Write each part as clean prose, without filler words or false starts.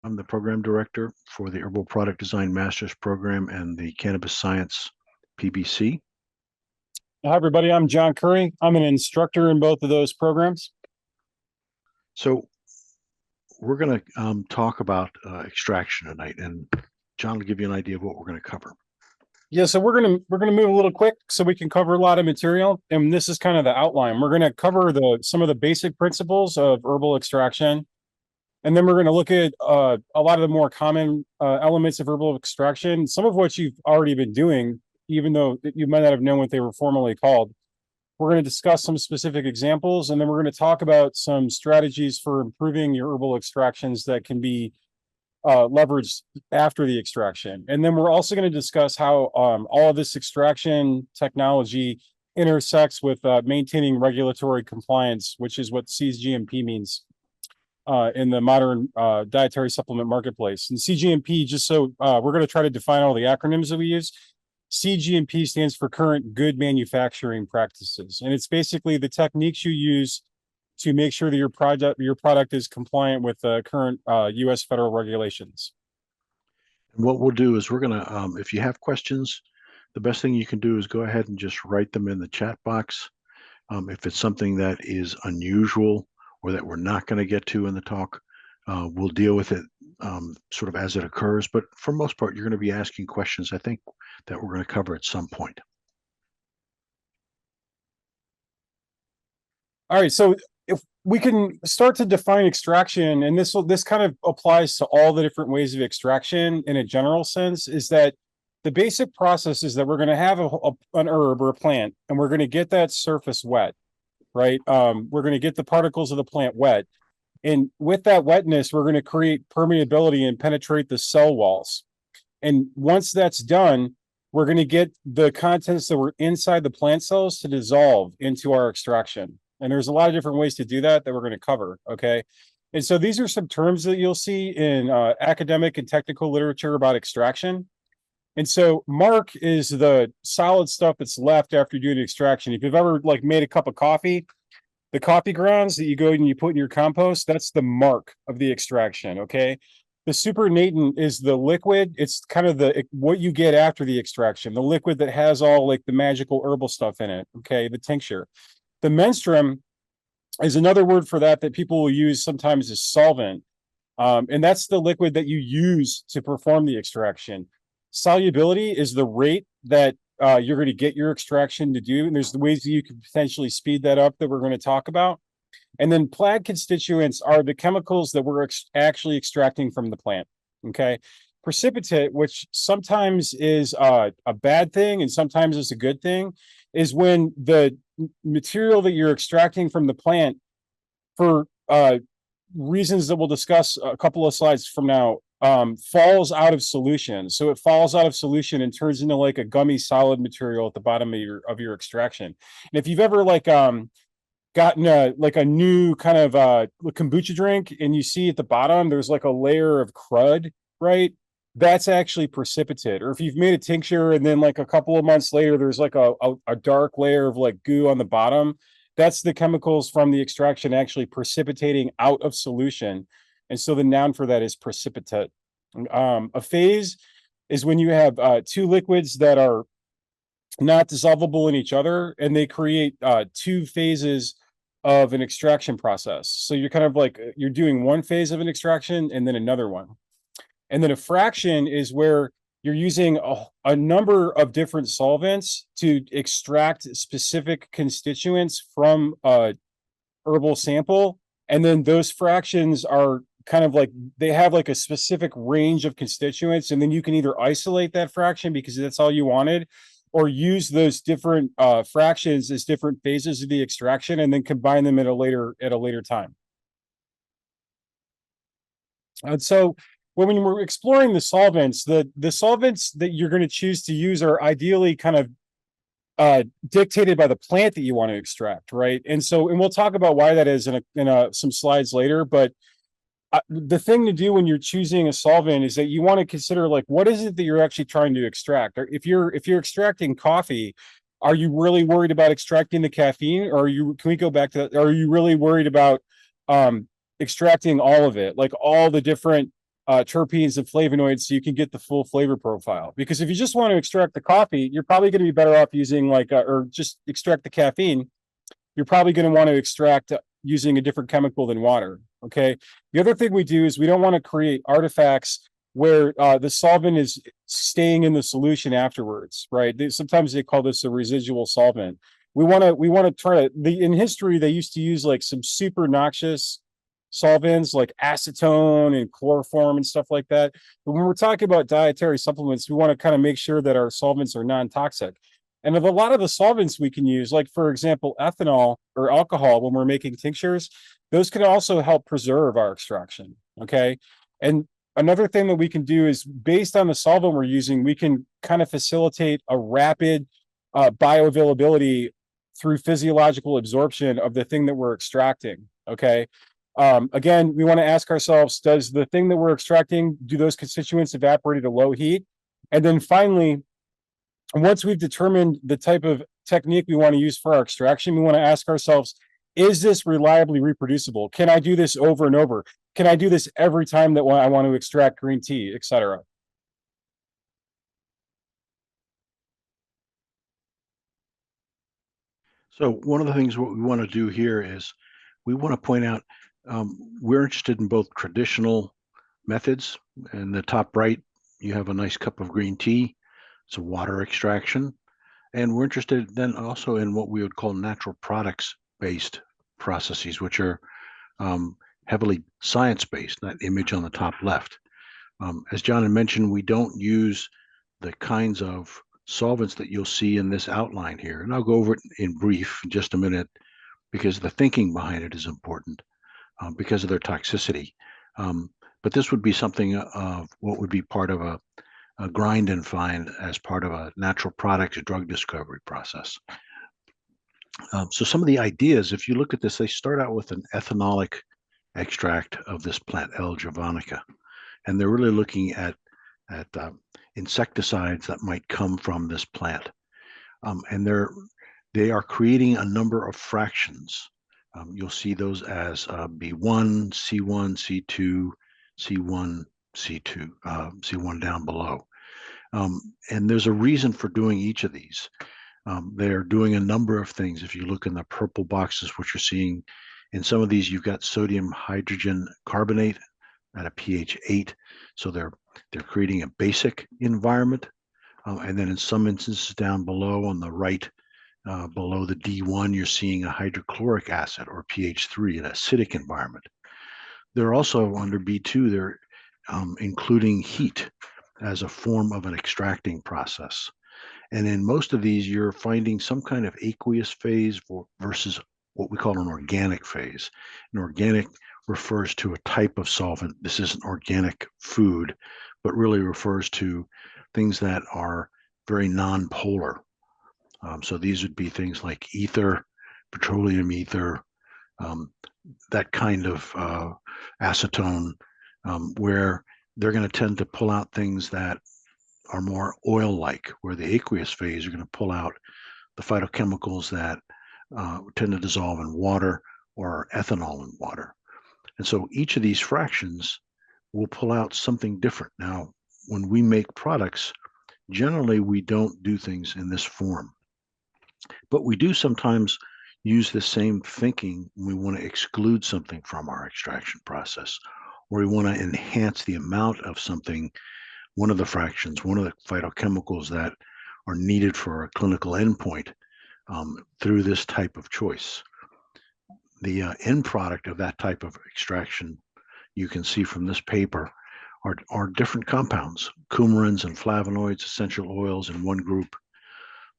I'm the program director for the Herbal Product Design Master's Program and the Cannabis Science PBC. Hi, everybody. I'm John Courie. I'm an instructor in both of those programs. So we're going to talk about extraction tonight, and John will give you an idea of what we're going to cover. Yeah, so we're gonna move a little quick so we can cover a lot of material, and this is kind of the outline. We're gonna cover some of the basic principles of herbal extraction, and then we're going to look at a lot of the more common elements of herbal extraction, some of which you've already been doing, even though you might not have known what they were formally called. We're going to discuss some specific examples, and then we're going to talk about some strategies for improving your herbal extractions that can be leveraged after the extraction. And then we're also going to discuss how all of this extraction technology intersects with maintaining regulatory compliance, which is what GMP means in the modern dietary supplement marketplace. And CGMP, just so we're going to try to define all the acronyms that we use. CGMP stands for Current Good Manufacturing Practices, and it's basically the techniques you use to make sure that your product is compliant with current U.S. federal regulations. And what we'll do is we're going to, if you have questions, the best thing you can do is go ahead and just write them in the chat box. If it's something that is unusual or that we're not going to get to in the talk, we'll deal with it sort of as it occurs. But for the most part, you're going to be asking questions, I think, that we're going to cover at some point. All right, so if we can start to define extraction, and this kind of applies to all the different ways of extraction in a general sense, is that the basic process is that we're going to have an herb or a plant, and we're going to get that surface wet, right? We're going to get the particles of the plant wet. And with that wetness, we're going to create permeability and penetrate the cell walls. And once that's done, we're going to get the contents that were inside the plant cells to dissolve into our extraction. And there's a lot of different ways to do that we're going to cover, okay? And so these are some terms that you'll see in academic and technical literature about extraction. And so mark is the solid stuff that's left after you do the extraction. If you've ever like made a cup of coffee, the coffee grounds that you go and you put in your compost, that's the mark of the extraction, okay? The supernatant is the liquid. It's kind of what you get after the extraction, the liquid that has all like the magical herbal stuff in it, okay, the tincture. The menstruum is another word for that people will use sometimes as solvent. And that's the liquid that you use to perform the extraction. Solubility is the rate that you're going to get your extraction to do. And there's the ways that you can potentially speed that up that we're going to talk about. And then plant constituents are the chemicals that we're actually extracting from the plant. Okay. Precipitate, which sometimes is a bad thing and sometimes is a good thing, is when the material that you're extracting from the plant, for reasons that we'll discuss a couple of slides from now, falls out of solution. So it falls out of solution and turns into like a gummy solid material at the bottom of your extraction. And if you've ever like gotten a new kind of kombucha drink and you see at the bottom there's like a layer of crud, right? That's actually precipitate. Or if you've made a tincture and then like a couple of months later there's like a dark layer of like goo on the bottom, that's the chemicals from the extraction actually precipitating out of solution. And so the noun for that is precipitate. A phase is when you have two liquids that are not dissolvable in each other, and they create two phases of an extraction process. So you're kind of like, you're doing one phase of an extraction and then another one. And then a fraction is where you're using a number of different solvents to extract specific constituents from a herbal sample. And then those fractions are kind of like, they have like a specific range of constituents. And then you can either isolate that fraction because that's all you wanted, or use those different fractions as different phases of the extraction and then combine them at a later time. And so when we're exploring the solvents, the solvents that you're going to choose to use are ideally kind of dictated by the plant that you want to extract, right? And we'll talk about why that is in some slides later. But the thing to do when you're choosing a solvent is that you want to consider like, what is it that you're actually trying to extract? Or if you're extracting coffee, are you really worried about extracting the caffeine, or can we go back to that? Are you really worried about extracting all of it, like all the different terpenes and flavonoids so you can get the full flavor profile. Because if you just want to extract the coffee, you're probably going to be better off using or just extract the caffeine. You're probably going to want to extract using a different chemical than water. Okay. The other thing we do is we don't want to create artifacts where the solvent is staying in the solution afterwards, right? Sometimes they call this a residual solvent. We want to try to, in history, they used to use like some super noxious solvents like acetone and chloroform and stuff like that. But when we're talking about dietary supplements, we want to kind of make sure that our solvents are non-toxic. And of a lot of the solvents we can use, like for example, ethanol or alcohol, when we're making tinctures, those can also help preserve our extraction. Okay. And another thing that we can do is based on the solvent we're using, we can kind of facilitate a rapid bioavailability through physiological absorption of the thing that we're extracting. Okay. Again, we want to ask ourselves, does the thing that we're extracting, do those constituents evaporate at a low heat? And then finally, once we've determined the type of technique we want to use for our extraction, we want to ask ourselves, is this reliably reproducible? Can I do this over and over? Can I do this every time that I want to extract green tea, et cetera? So one of the things what we want to do here is we want to point out we're interested in both traditional methods. In the top right, you have a nice cup of green tea. It's a water extraction. And we're interested then also in what we would call natural products based processes, which are heavily science based, that image on the top left. As John had mentioned, we don't use the kinds of solvents that you'll see in this outline here. And I'll go over it in brief in just a minute because the thinking behind it is important because of their toxicity. But this would be something of what would be part of a grind and find as part of a natural products drug discovery process. So some of the ideas, if you look at this, they start out with an ethanolic extract of this plant, L. javanica, and they're really looking at insecticides that might come from this plant, and they are creating a number of fractions. You'll see those as B1, C1, C2, C1, C2, C1 down below. And there's a reason for doing each of these. They're doing a number of things. If you look in the purple boxes, what you're seeing in some of these, you've got sodium hydrogen carbonate at a pH 8. So they're creating a basic environment. And then in some instances down below on the right, below the D1, you're seeing a hydrochloric acid or pH 3, an acidic environment. They're also under B2, they're including heat as a form of an extracting process. And in most of these, you're finding some kind of aqueous phase versus what we call an organic phase. An organic refers to a type of solvent. This isn't organic food, but really refers to things that are very non-polar. So these would be things like ether, petroleum ether, that kind of acetone, where they're going to tend to pull out things that are more oil-like, where the aqueous phase are going to pull out the phytochemicals that tend to dissolve in water or ethanol in water. And so each of these fractions will pull out something different. Now, when we make products, generally we don't do things in this form, but we do sometimes use the same thinking when we want to exclude something from our extraction process, or we want to enhance the amount of something, one of the fractions, one of the phytochemicals that are needed for a clinical endpoint through this type of choice. The end product of that type of extraction, you can see from this paper, are different compounds, coumarins and flavonoids, essential oils in one group,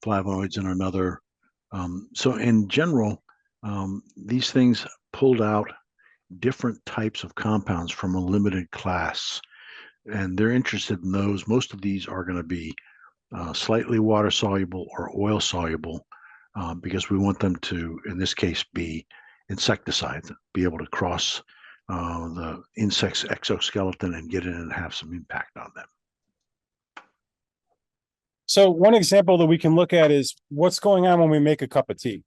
flavonoids in another. So in general, these things pulled out different types of compounds from a limited class, and they're interested in those. Most of these are going to be slightly water soluble or oil soluble because we want them to, in this case, be insecticides, be able to cross the insect's exoskeleton and get in and have some impact on them. So one example that we can look at is what's going on when we make a cup of tea.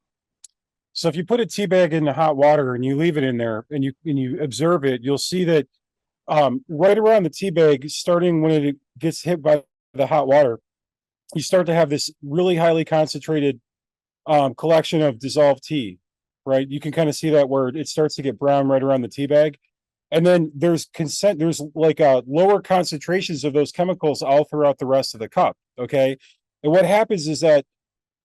So if you put a tea bag in the hot water and you leave it in there and you observe it, you'll see that right around the tea bag, starting when it gets hit by the hot water, you start to have this really highly concentrated collection of dissolved tea, right? You can kind of see that where it starts to get brown right around the tea bag. And then there's like lower concentrations of those chemicals all throughout the rest of the cup. Okay. And what happens is that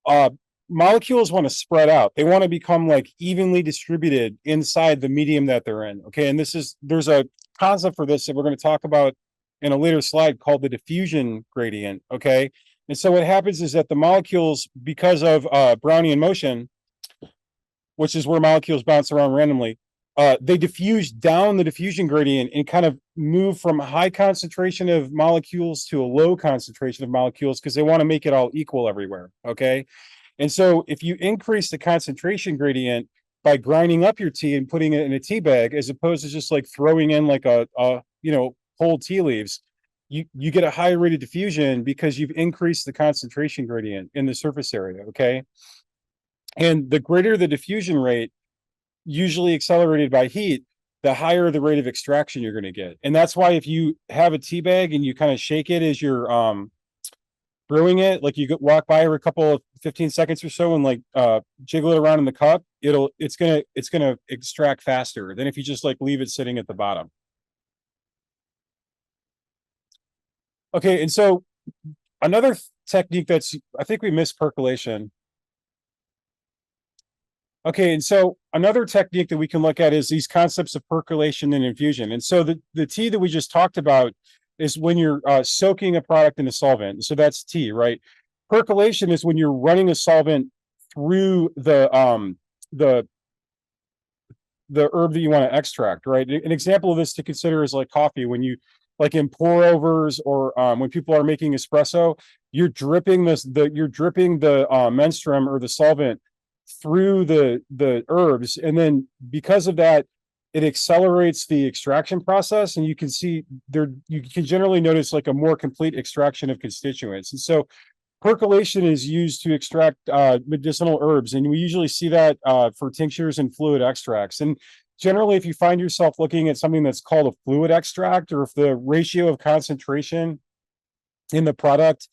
uh, molecules want to spread out. They want to become like evenly distributed inside the medium that they're in. Okay. And there's a concept for this that we're going to talk about in a later slide called the diffusion gradient. Okay. And so what happens is that the molecules, because of Brownian motion, which is where molecules bounce around randomly, they diffuse down the diffusion gradient and kind of move from a high concentration of molecules to a low concentration of molecules because they want to make it all equal everywhere. Okay. And so if you increase the concentration gradient by grinding up your tea and putting it in a tea bag, as opposed to just like throwing in like a whole tea leaves, you get a higher rate of diffusion because you've increased the concentration gradient in the surface area. Okay. And the greater the diffusion rate, usually accelerated by heat, the higher the rate of extraction you're going to get. And that's why if you have a tea bag and you kind of shake it as you're brewing it, like you walk by every couple of 15 seconds or so and like jiggle it around in the cup, it's gonna extract faster than if you just like leave it sitting at the bottom. Okay, and so another technique I think we missed percolation. Okay, and so another technique that we can look at is these concepts of percolation and infusion. And so the tea that we just talked about is when you're soaking a product in a solvent. So that's tea, right? Percolation is when you're running a solvent through the herb that you want to extract, right? An example of this to consider is like coffee. When you like in pour overs or when people are making espresso, you're dripping the menstruum or the solvent through the herbs, and then because of that, it accelerates the extraction process, and you can see there you can generally notice like a more complete extraction of constituents. And so percolation is used to extract medicinal herbs, and we usually see that for tinctures and fluid extracts. And generally, if you find yourself looking at something that's called a fluid extract, or if the ratio of concentration in the product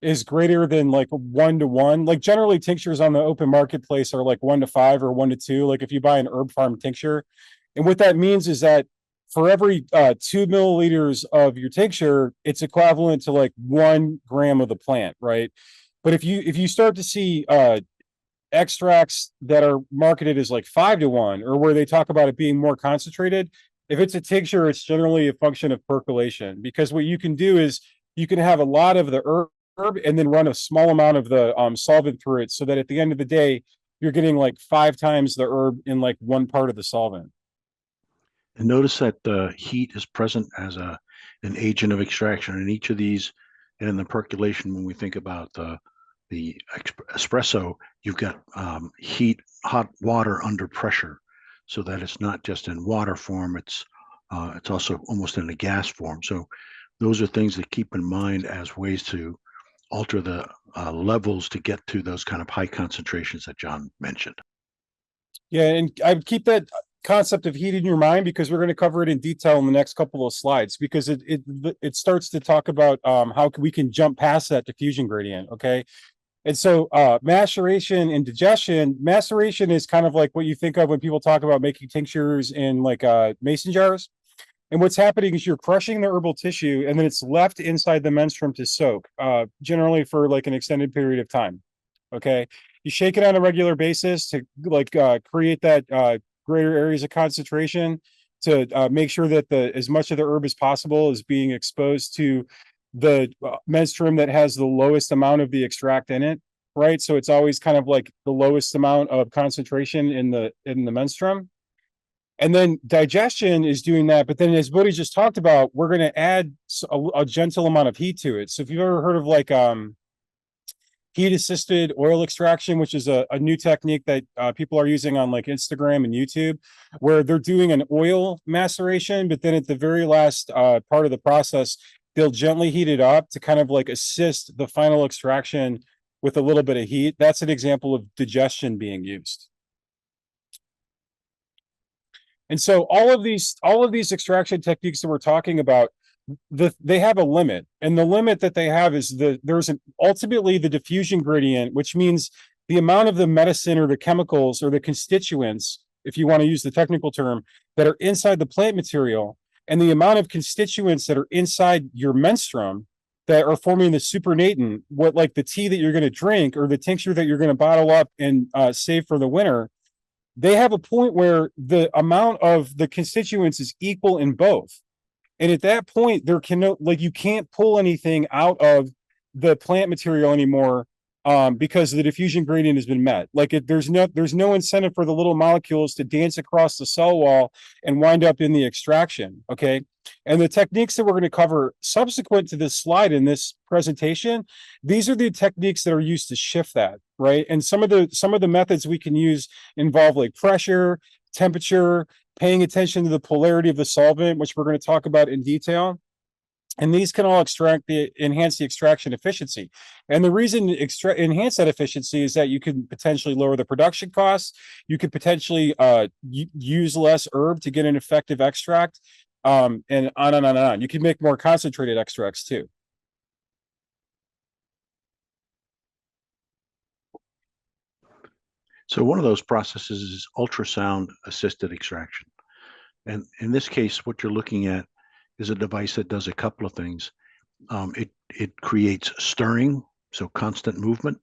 is greater than like 1 to 1, like generally tinctures on the open marketplace are like 1 to 5 or 1 to 2, like if you buy an herb farm tincture. And what that means is that for every 2 milliliters of your tincture, it's equivalent to like 1 gram of the plant, right? But if you start to see extracts that are marketed as like 5 to 1, or where they talk about it being more concentrated, if it's a tincture, it's generally a function of percolation, because what you can do is you can have a lot of the herb and then run a small amount of the solvent through it, so that at the end of the day, you're getting like 5 times the herb in like one part of the solvent. And notice that the heat is present as an agent of extraction in each of these. And in the percolation, when we think about the espresso, you've got hot water under pressure, so that it's not just in water form, it's also almost in a gas form. So those are things to keep in mind as ways to alter the levels to get to those kind of high concentrations that John mentioned. Yeah, and I would keep that concept of heat in your mind, because we're going to cover it in detail in the next couple of slides, because it starts to talk about how we can jump past that diffusion gradient. Okay. And so maceration and digestion. Maceration is kind of like what you think of when people talk about making tinctures in like mason jars. And what's happening is you're crushing the herbal tissue, and then it's left inside the menstruum to soak, generally for like an extended period of time. Okay. You shake it on a regular basis to like create that greater areas of concentration, to make sure that as much of the herb as possible is being exposed to the menstruum that has the lowest amount of the extract in it, right? So it's always kind of like the lowest amount of concentration in the menstruum. And then digestion is doing that, but then as Bhodi just talked about, we're going to add a gentle amount of heat to it. So if you've ever heard of like heat assisted oil extraction, which is a new technique that people are using on like Instagram and YouTube, where they're doing an oil maceration, but then at the very last part of the process, they'll gently heat it up to kind of like assist the final extraction with a little bit of heat. That's an example of digestion being used. And so all of these extraction techniques that we're talking about, they have a limit, and the limit that they have is ultimately the diffusion gradient, which means the amount of the medicine or the chemicals or the constituents, if you want to use the technical term, that are inside the plant material, and the amount of constituents that are inside your menstruum that are forming the supernatant, what like the tea that you're going to drink or the tincture that you're going to bottle up and save for the winter. They have a point where the amount of the constituents is equal in both. And at that point, there can no, like, you can't pull anything out of the plant material anymore, because the diffusion gradient has been met. Like, there's no incentive for the little molecules to dance across the cell wall and wind up in the extraction. Okay. And the techniques that we're going to cover subsequent to this slide in this presentation, these are the techniques that are used to shift that, right? And some of the methods we can use involve like pressure, temperature, paying attention to the polarity of the solvent, which we're going to talk about in detail. And these can all enhance the extraction efficiency. And the reason enhance that efficiency is that you can potentially lower the production costs. You could potentially use less herb to get an effective extract, and on and on and on. You can make more concentrated extracts too. So one of those processes is ultrasound assisted extraction. And in this case, what you're looking at is a device that does a couple of things. It creates stirring, so constant movement,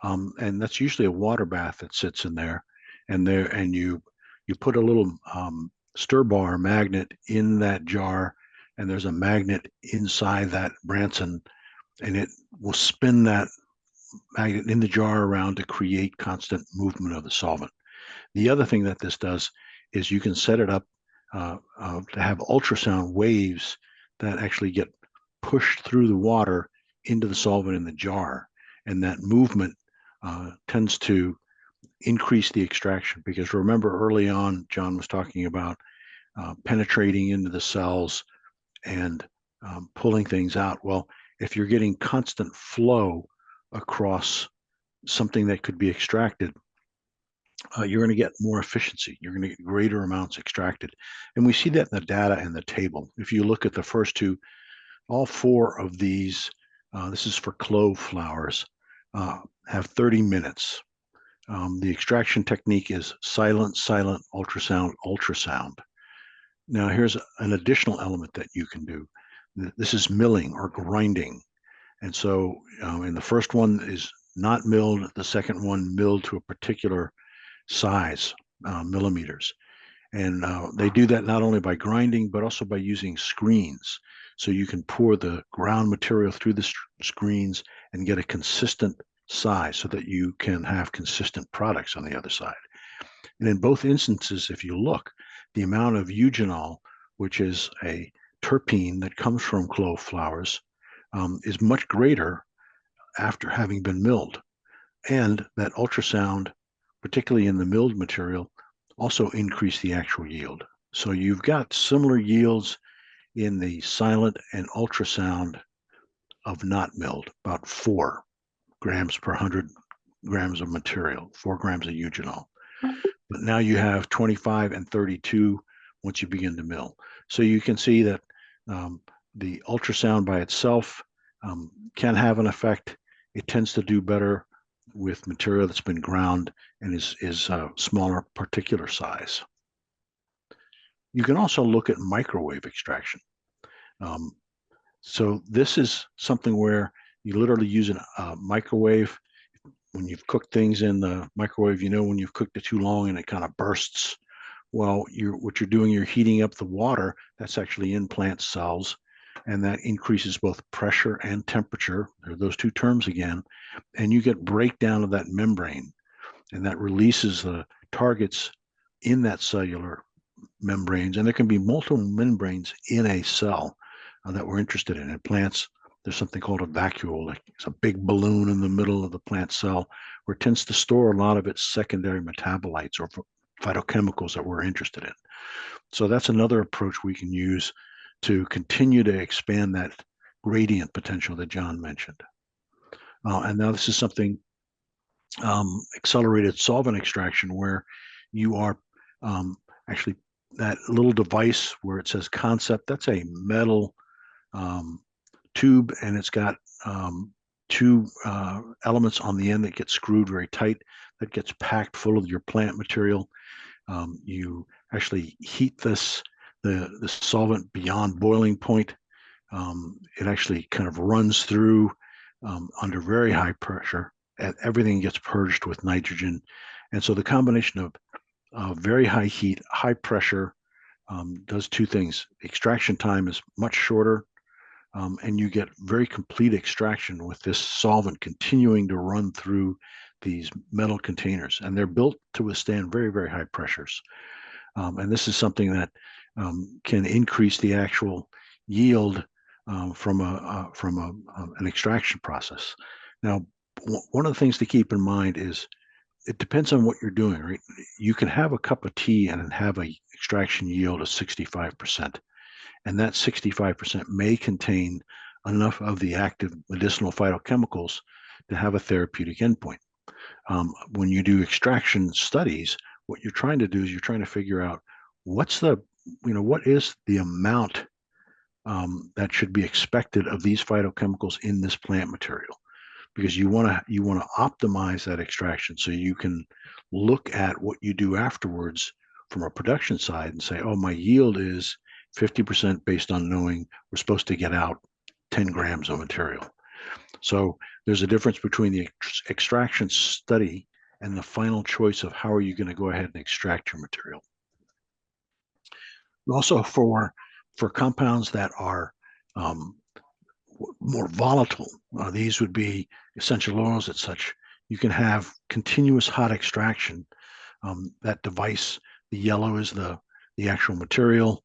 and that's usually a water bath that sits in there, and you put a little stir bar magnet in that jar, and there's a magnet inside that Branson, and it will spin that magnet in the jar around to create constant movement of the solvent. The other thing that this does is you can set it up to have ultrasound waves that actually get pushed through the water into the solvent in the jar. And that movement tends to increase the extraction, because remember early on, John was talking about penetrating into the cells and pulling things out. Well, if you're getting constant flow across something that could be extracted, you're going to get more efficiency. You're going to get greater amounts extracted. And we see that in the data in the table. If you look at the first two, all four of these, this is for clove flowers, have 30 minutes. The extraction technique is silent, silent, ultrasound, ultrasound. Now here's an additional element that you can do. This is milling or grinding. And so in the first one is not milled, the second one milled to a particular size, millimeters. And they do that not only by grinding, but also by using screens. So you can pour the ground material through the screens and get a consistent size so that you can have consistent products on the other side. And in both instances, if you look, the amount of eugenol, which is a terpene that comes from clove flowers, is much greater after having been milled. And that ultrasound, particularly in the milled material, also increase the actual yield. So you've got similar yields in the silent and ultrasound of not milled, about 4 grams per 100 grams of material, 4 grams of eugenol. But now you have 25 and 32 once you begin to mill. So you can see that the ultrasound by itself can have an effect. It tends to do better with material that's been ground and is smaller particular size. You can also look at microwave extraction. So this is something where you literally use a microwave. When you've cooked things in the microwave, you know when you've cooked it too long and it kind of bursts. Well, what you're doing, you're heating up the water that's actually in plant cells, and that increases both pressure and temperature. There are those two terms again, and you get breakdown of that membrane, and that releases the targets in that cellular membranes. And there can be multiple membranes in a cell that we're interested in. In plants, there's something called a vacuole. Like it's a big balloon in the middle of the plant cell where it tends to store a lot of its secondary metabolites or phytochemicals that we're interested in. So that's another approach we can use to continue to expand that gradient potential that John mentioned. And now this is something accelerated solvent extraction, where you are actually that little device where it says concept, that's a metal tube, and it's got two elements on the end that get screwed very tight, that gets packed full of your plant material. You actually heat the solvent beyond boiling point. It actually kind of runs through under very high pressure, and everything gets purged with nitrogen. And so the combination of very high heat, high pressure does two things. Extraction time is much shorter, and you get very complete extraction with this solvent continuing to run through these metal containers. And they're built to withstand very, very high pressures. And this is something that can increase the actual yield from an extraction process. Now, one of the things to keep in mind is it depends on what you're doing, right? You can have a cup of tea and have a extraction yield of 65%, and that 65% may contain enough of the active medicinal phytochemicals to have a therapeutic endpoint. When you do extraction studies, what you're trying to do is you're trying to figure out what is the amount that should be expected of these phytochemicals in this plant material, because you want to optimize that extraction so you can look at what you do afterwards from a production side and say, oh, my yield is 50% based on knowing we're supposed to get out 10 grams of material. So there's a difference between the extraction study and the final choice of how are you going to go ahead and extract your material. Also, for compounds that are more volatile, these would be essential oils and such. You can have continuous hot extraction. That device, the yellow is the actual material.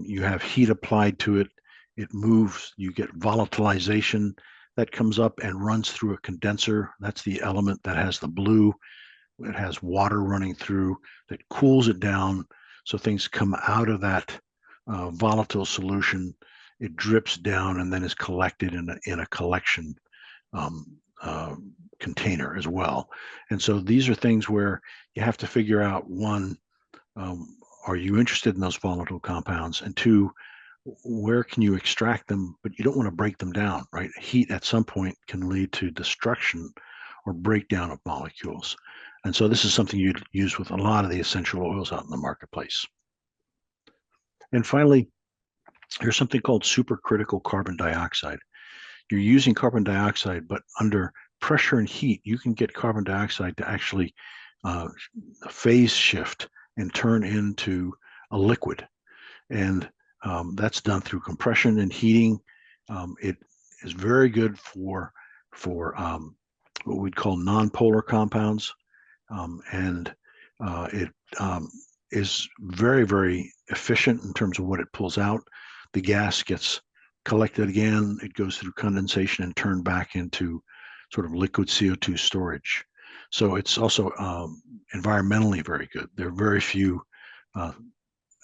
You have heat applied to it. It moves. You get volatilization that comes up and runs through a condenser. That's the element that has the blue. It has water running through that cools it down. So things come out of that volatile solution. It drips down and then is collected in a collection container as well. And so these are things where you have to figure out, one, are you interested in those volatile compounds? And two, where can you extract them, but you don't want to break them down, right? Heat at some point can lead to destruction or breakdown of molecules. And so this is something you'd use with a lot of the essential oils out in the marketplace. And finally, there's something called supercritical carbon dioxide. You're using carbon dioxide, but under pressure and heat, you can get carbon dioxide to actually phase shift and turn into a liquid. And that's done through compression and heating. It is very good for what we'd call nonpolar compounds, and it is very, very efficient in terms of what it pulls out. The gas gets collected again, it goes through condensation and turned back into sort of liquid CO2 storage. So it's also environmentally very good. There are very few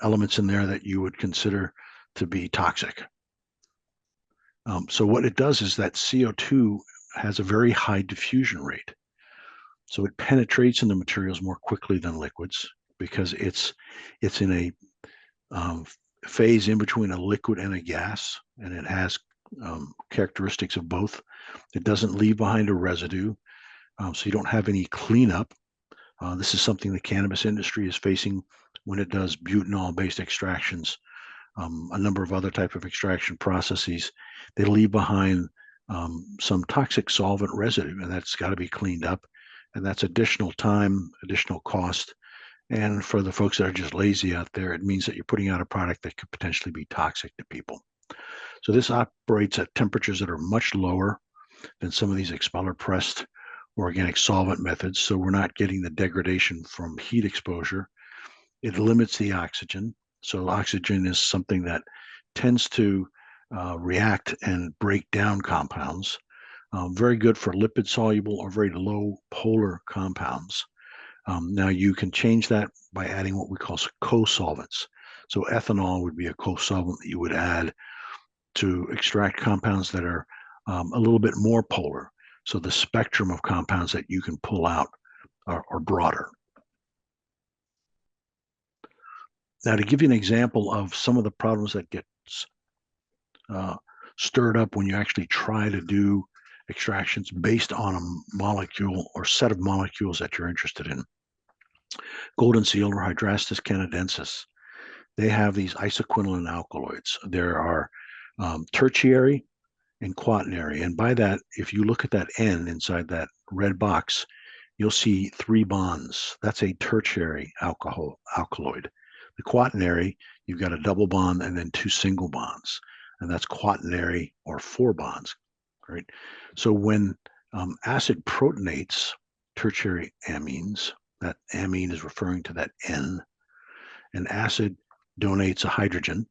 elements in there that you would consider to be toxic. So what it does is that CO2 has a very high diffusion rate. So it penetrates into materials more quickly than liquids because it's in a phase in between a liquid and a gas, and it has characteristics of both. It doesn't leave behind a residue, so you don't have any cleanup. This is something the cannabis industry is facing when it does butanol-based extractions, a number of other type of extraction processes. They leave behind some toxic solvent residue, and that's got to be cleaned up. And that's additional time, additional cost. And for the folks that are just lazy out there, it means that you're putting out a product that could potentially be toxic to people. So this operates at temperatures that are much lower than some of these expeller pressed organic solvent methods. So we're not getting the degradation from heat exposure. It limits the oxygen. So oxygen is something that tends to react and break down compounds. Very good for lipid soluble or very low polar compounds. Now you can change that by adding what we call co-solvents. So ethanol would be a co-solvent that you would add to extract compounds that are a little bit more polar. So the spectrum of compounds that you can pull out are broader. Now, to give you an example of some of the problems that get uh, stirred up when you actually try to do extractions based on a molecule or set of molecules that you're interested in. Golden seal or Hydrastis canadensis, they have these isoquinoline alkaloids. There are tertiary and quaternary. And by that, if you look at that N inside that red box, you'll see 3 bonds. That's a tertiary alkaloid. The quaternary, you've got a double bond and then 2 single bonds. And that's quaternary or 4 bonds, right? So when acid protonates tertiary amines, that amine is referring to that N, and acid donates a hydrogen,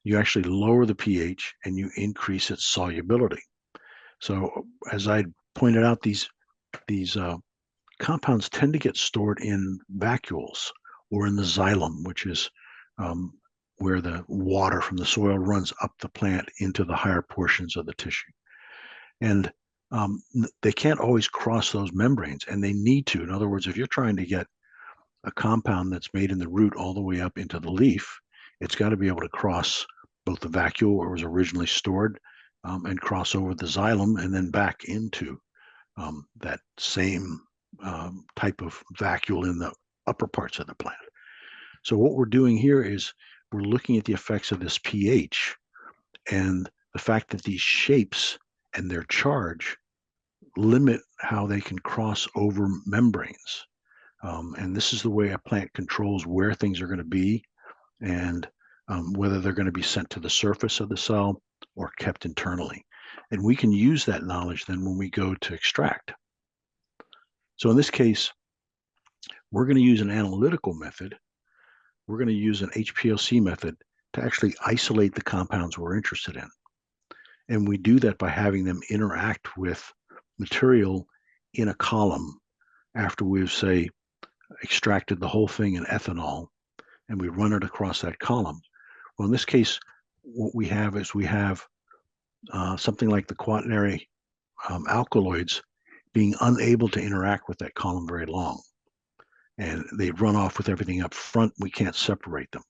you actually lower the pH and you increase its solubility. So as I pointed out, these compounds tend to get stored in vacuoles or in the xylem, which is where the water from the soil runs up the plant into the higher portions of the tissue. And they can't always cross those membranes, and they need to. In other words, if you're trying to get a compound that's made in the root all the way up into the leaf, it's got to be able to cross both the vacuole where it was originally stored and cross over the xylem and then back into that same type of vacuole in the upper parts of the plant. So what we're doing here is we're looking at the effects of this pH and the fact that these shapes and their charge limit how they can cross over membranes. And this is the way a plant controls where things are going to be and whether they're going to be sent to the surface of the cell or kept internally. And we can use that knowledge then when we go to extract. So in this case, we're going to use an analytical method. We're going to use an HPLC method to actually isolate the compounds we're interested in. And we do that by having them interact with material in a column after we've, say, extracted the whole thing in ethanol, and we run it across that column. Well, in this case, what we have is we have something like the quaternary alkaloids being unable to interact with that column very long. And they run off with everything up front. We can't separate them.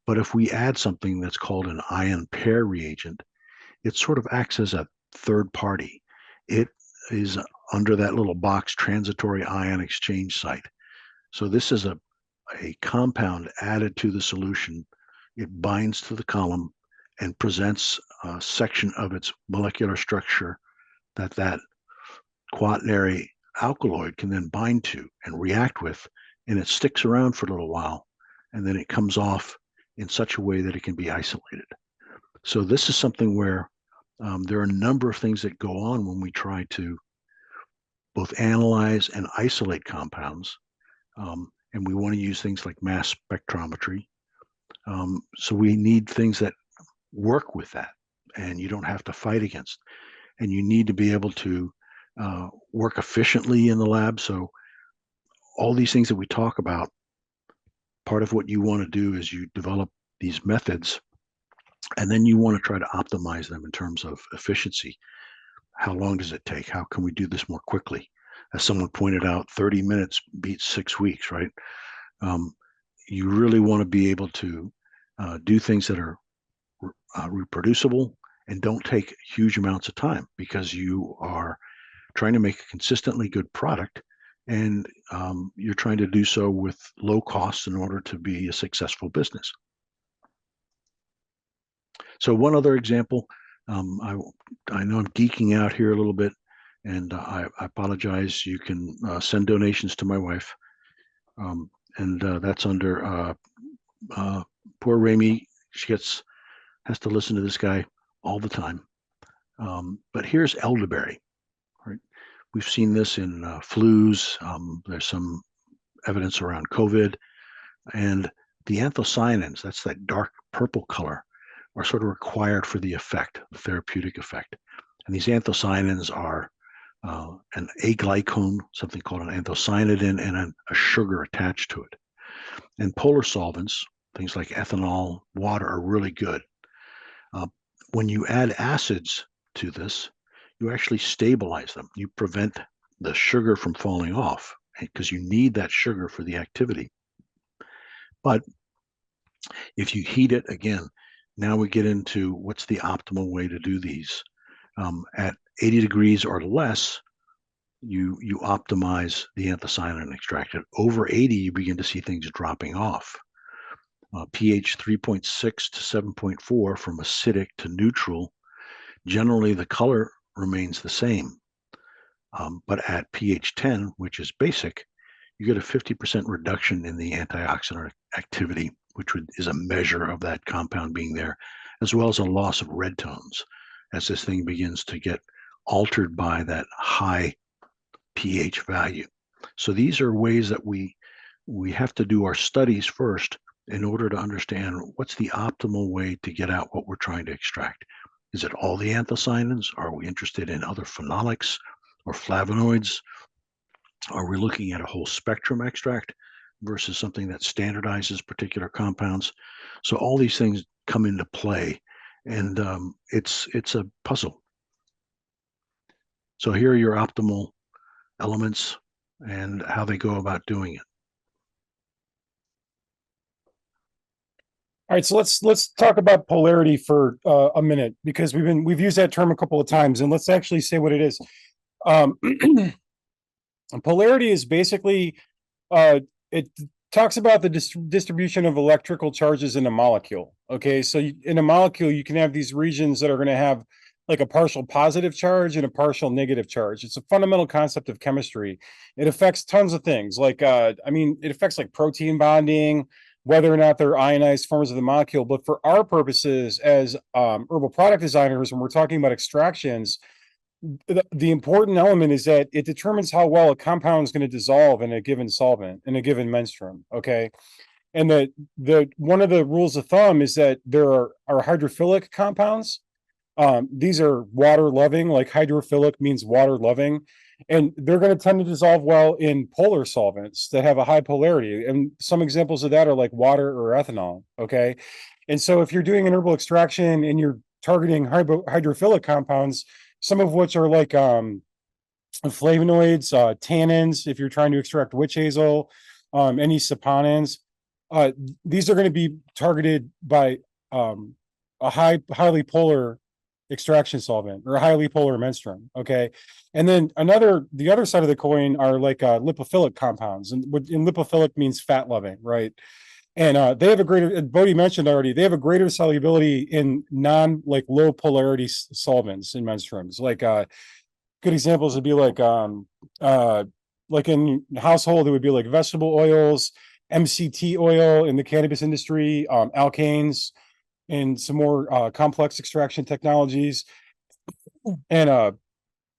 But if we add something that's called an ion pair reagent, it sort of acts as a third party. It is under that little box, transitory ion exchange site. So this is a compound added to the solution. It binds to the column and presents a section of its molecular structure that quaternary alkaloid can then bind to and react with, and it sticks around for a little while, and then it comes off in such a way that it can be isolated. So this is something where there are a number of things that go on when we try to both analyze and isolate compounds. And we want to use things like mass spectrometry. So we need things that work with that, and you don't have to fight against. And you need to be able to work efficiently in the lab. So all these things that we talk about, part of what you want to do is you develop these methods, and then you want to try to optimize them in terms of efficiency. How long does it take? How can we do this more quickly? As someone pointed out, 30 minutes beats 6 weeks, right? You really want to be able to do things that are reproducible and don't take huge amounts of time, because you are trying to make a consistently good product, and you're trying to do so with low costs in order to be a successful business. So one other example, I know I'm geeking out here a little bit, and I apologize. You can send donations to my wife, and that's under poor Rami. She has to listen to this guy all the time. But here's elderberry. Right? We've seen this in flus. There's some evidence around COVID, and the anthocyanins, that's that dark purple color, are sort of required for the effect, the therapeutic effect. And these anthocyanins are an aglycone, something called an anthocyanidin, and a sugar attached to it. And polar solvents, things like ethanol, water, are really good. When you add acids to this, you actually stabilize them. You prevent the sugar from falling off, because you need that sugar for the activity. But if you heat it again, now we get into what's the optimal way to do these. At 80 degrees or less, you optimize the anthocyanin extract. At over 80, you begin to see things dropping off. pH 3.6 to 7.4 from acidic to neutral. Generally, the color remains the same. But at pH 10, which is basic, you get a 50% reduction in the antioxidant activity, which is a measure of that compound being there, as well as a loss of red tones as this thing begins to get altered by that high pH value. So these are ways that we have to do our studies first in order to understand what's the optimal way to get out what we're trying to extract. Is it all the anthocyanins? Are we interested in other phenolics or flavonoids? Are we looking at a whole spectrum extract versus something that standardizes particular compounds? So all these things come into play, and it's a puzzle. So here are your optimal elements and how they go about doing it. All right, so let's talk about polarity for a minute, because we've used that term a couple of times, and let's actually say what it is. Polarity is basically it talks about the distribution of electrical charges in a molecule. Okay, so in a molecule, you can have these regions that are going to have like a partial positive charge and a partial negative charge. It's a fundamental concept of chemistry. It affects tons of things. Like, it affects like protein bonding, whether or not they're ionized forms of the molecule. But for our purposes as herbal product designers, when we're talking about extractions, the important element is that it determines how well a compound is going to dissolve in a given solvent, in a given menstruum. Okay. And the one of the rules of thumb is that there are hydrophilic compounds. These are water loving, like hydrophilic means water loving, and they're going to tend to dissolve well in polar solvents that have a high polarity. And some examples of that are like water or ethanol. Okay. And so if you're doing an herbal extraction and you're targeting hydrophilic compounds, some of which are like flavonoids, tannins, if you're trying to extract witch hazel, any saponins, these are going to be targeted by a highly polar extraction solvent or a highly polar menstruum. Okay. And then the other side of the coin are like lipophilic compounds. And lipophilic means fat loving, right? And they have a greater, Bhodi mentioned already, they have a greater solubility in low polarity solvents in menstruums. Like good examples would be like in household, it would be like vegetable oils, MCT oil in the cannabis industry, alkanes, and some more complex extraction technologies. And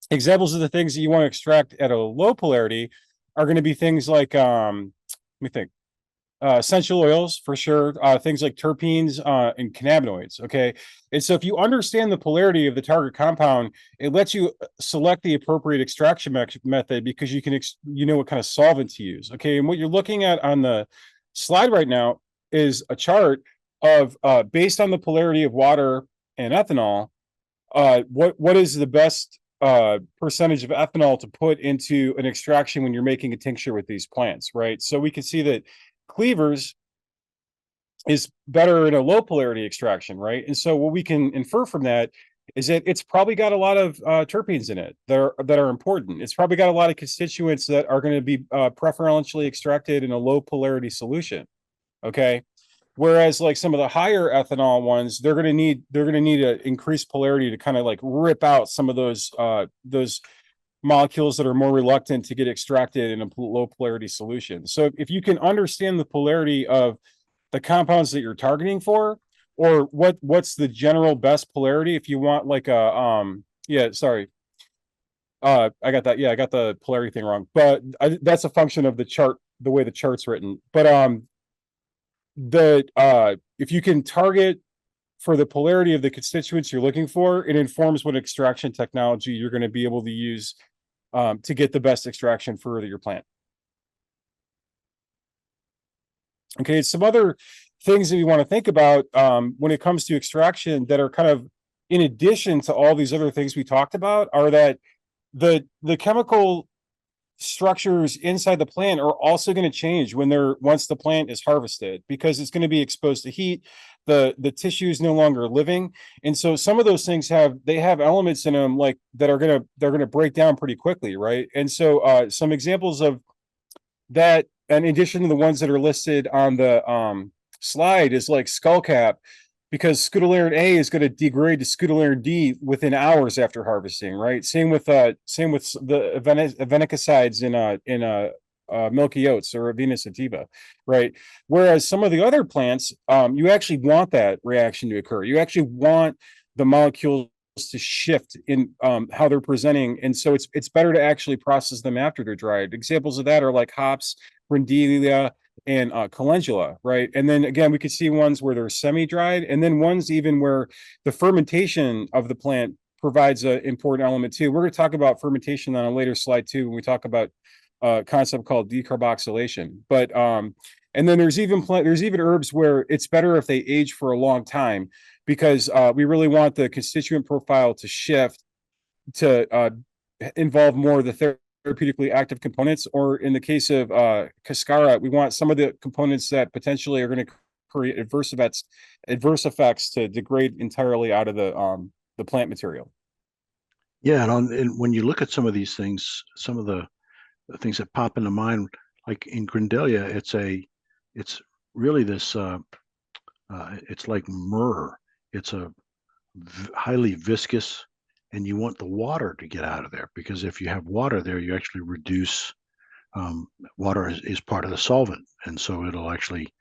examples of the things that you want to extract at a low polarity are going to be things like, let me think, essential oils for sure, things like terpenes and cannabinoids. Okay. And so if you understand the polarity of the target compound, it lets you select the appropriate extraction method, because you can, you know what kind of solvent to use. Okay. And what you're looking at on the slide right now is a chart of based on the polarity of water and ethanol, what is the best percentage of ethanol to put into an extraction when you're making a tincture with these plants, right? So we can see that cleavers is better in a low polarity extraction, right? And so what we can infer from that is that it's probably got a lot of terpenes in it that are important. It's probably got a lot of constituents that are going to be preferentially extracted in a low polarity solution. Okay. Whereas like some of the higher ethanol ones, they're going to need an increased polarity to kind of like rip out some of those molecules that are more reluctant to get extracted in a low polarity solution. So if you can understand the polarity of the compounds that you're targeting for, or what's the general best polarity, if you want like a I got that. Yeah, I got the polarity thing wrong, but that's a function of the chart, the way the chart's written. But if you can target for the polarity of the constituents you're looking for, it informs what extraction technology you're going to be able to use to get the best extraction for your plant. Okay, some other things that we want to think about when it comes to extraction that are kind of in addition to all these other things we talked about are that the chemical structures inside the plant are also going to change once the plant is harvested, because it's going to be exposed to heat. The tissue is no longer living, and so some of those things have elements in them like they're gonna break down pretty quickly, right? And so some examples of that, in addition to the ones that are listed on the slide, is like skullcap, because scutellarin A is going to degrade to scutellarin D within hours after harvesting, right? Same with the aventicosides in milky oats or Avena sativa, right? Whereas some of the other plants, you actually want that reaction to occur. You actually want the molecules to shift in how they're presenting, and so it's better to actually process them after they're dried. Examples of that are like hops, brindelia, and calendula, right? And then again, we could see ones where they're semi-dried, and then ones even where the fermentation of the plant provides an important element too. We're going to talk about fermentation on a later slide too when we talk about a concept called decarboxylation. But and then there's even herbs where it's better if they age for a long time, because we really want the constituent profile to shift to involve more of the therapeutically active components, or in the case of cascara, we want some of the components that potentially are going to create adverse effects to degrade entirely out of the plant material. Yeah, and when you look at some of these things, some of the things that pop into mind, like in Grindelia, it's really this it's like myrrh. It's a highly viscous, and you want the water to get out of there, because if you have water there, you actually reduce water is part of the solvent, and so it'll actually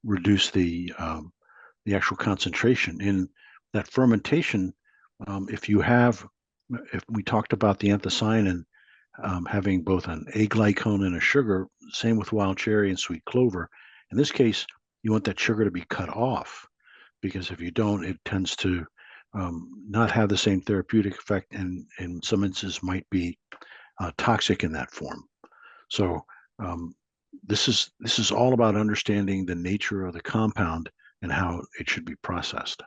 reduce the actual concentration in that fermentation. If we talked about the anthocyanin having both an aglycone and a sugar, same with wild cherry and sweet clover. In this case, you want that sugar to be cut off, because if you don't, it tends to not have the same therapeutic effect, and in some instances might be toxic in that form. So this is all about understanding the nature of the compound and how it should be processed.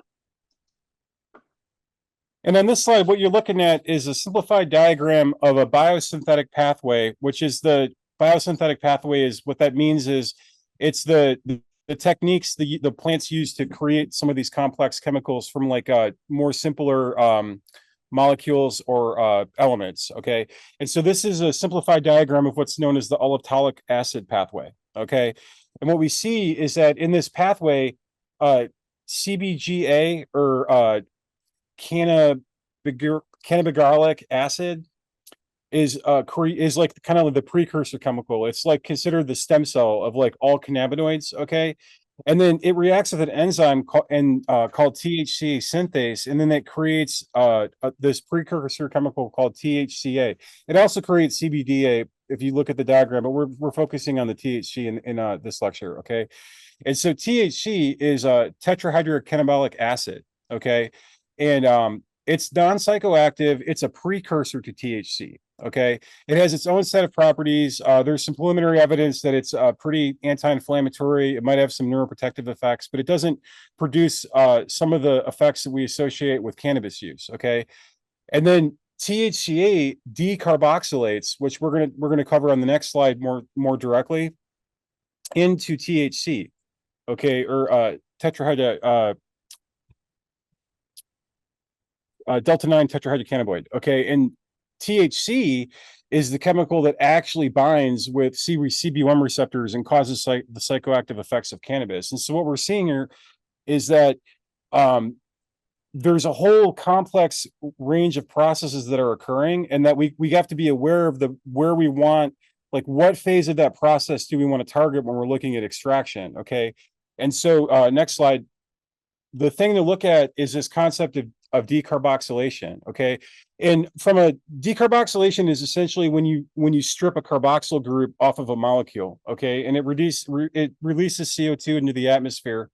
And on this slide, what you're looking at is a simplified diagram of a biosynthetic pathway, which is the biosynthetic pathway is what that means is it's the techniques the plants use to create some of these complex chemicals from like more simpler molecules or elements. Okay. And so this is a simplified diagram of what's known as the oliptolic acid pathway. Okay. And what we see is that in this pathway, CBGA or cannabigalic acid is like kind of the precursor chemical. It's like considered the stem cell of like all cannabinoids. Okay. And then it reacts with an enzyme called THC synthase, and then it creates this precursor chemical called THCA. It also creates CBDA if you look at the diagram, but we're focusing on the THC in this lecture, okay? And so THC is a tetrahydrocannabinolic acid, okay? And it's non-psychoactive. It's a precursor to THC. Okay, it has its own set of properties. There's some preliminary evidence that it's pretty anti-inflammatory. It might have some neuroprotective effects, but it doesn't produce some of the effects that we associate with cannabis use. Okay, and then THCA decarboxylates, which we're gonna cover on the next slide more directly, into THC. Okay, or delta 9 tetrahydrocannabinoid. Okay, and THC is the chemical that actually binds with CB1 receptors and causes the psychoactive effects of cannabis. And so what we're seeing here is that there's a whole complex range of processes that are occurring, and that we have to be aware of where we want, like what phase of that process do we want to target when we're looking at extraction. Okay, and so next slide. The thing to look at is this concept of decarboxylation. Okay, and from a decarboxylation is essentially when you strip a carboxyl group off of a molecule. Okay, and it releases CO2 into the atmosphere